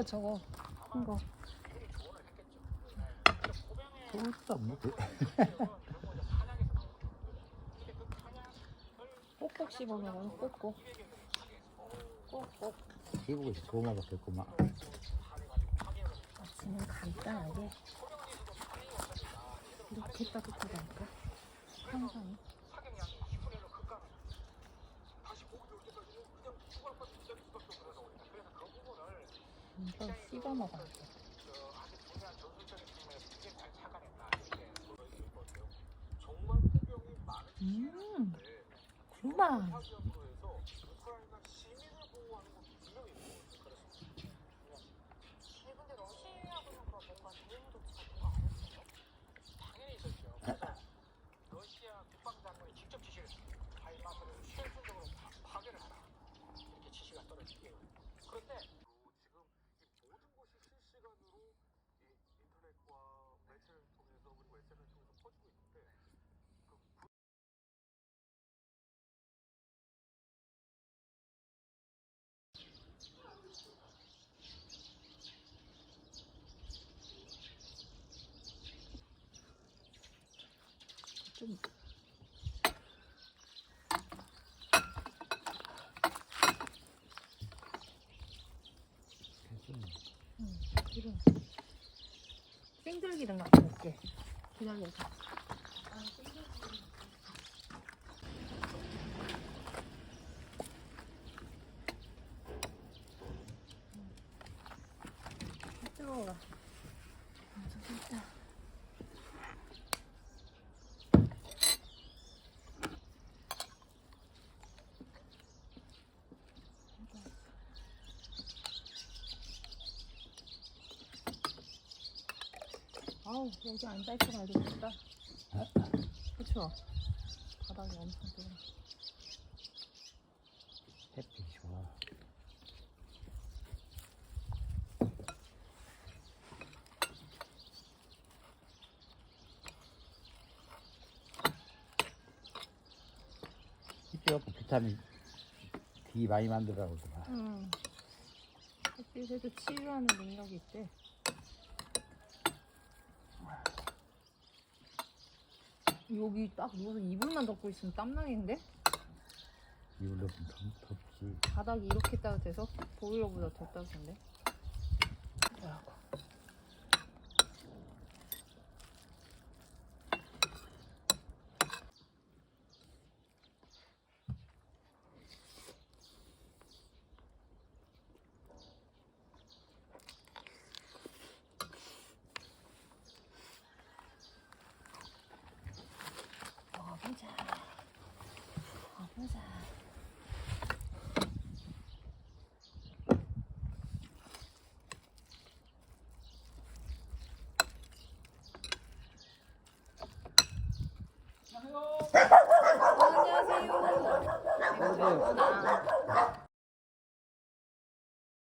저거 큰 거. 소스 없네. 꼭꼭 씹어 먹어요. 꼭꼭. 꼭꼭. 시국이 좋은 거밖에 없구만. 아침은 간단하게 이렇게 따뜻하다니까. 항상. 이거 씹어 먹어야 돼. 그만. 러시아 국방장관이 직접 지시를 했습니다. 하이마스를 최우선적으로 파괴를 하라. 이렇게 지시가 떨어지게요. 그런데 지금 이 모든 것이 실시간으로 이 인터넷과 매체를 통해서 그리고 SNS를 통해서 퍼지고 있는데 좀 기름. 생들기름 갖다 놓을게. 기다려서. 뜨거워라. 됐다. 아우, 여기 안 닦고 가야 되겠다. 그쵸? 바닥이 엄청 뜨거워. 햇빛이 좋아. 햇빛 비타민 D 많이 만들라고 그러더라. 햇빛에도 치유하는 능력이 있대. 여기 딱 누워서 이불만 덮고 있으면 땀나겠는데? 이불 덮으면 덥지. 바닥이 이렇게 따뜻해서 보일러보다 더 따뜻한데? 야,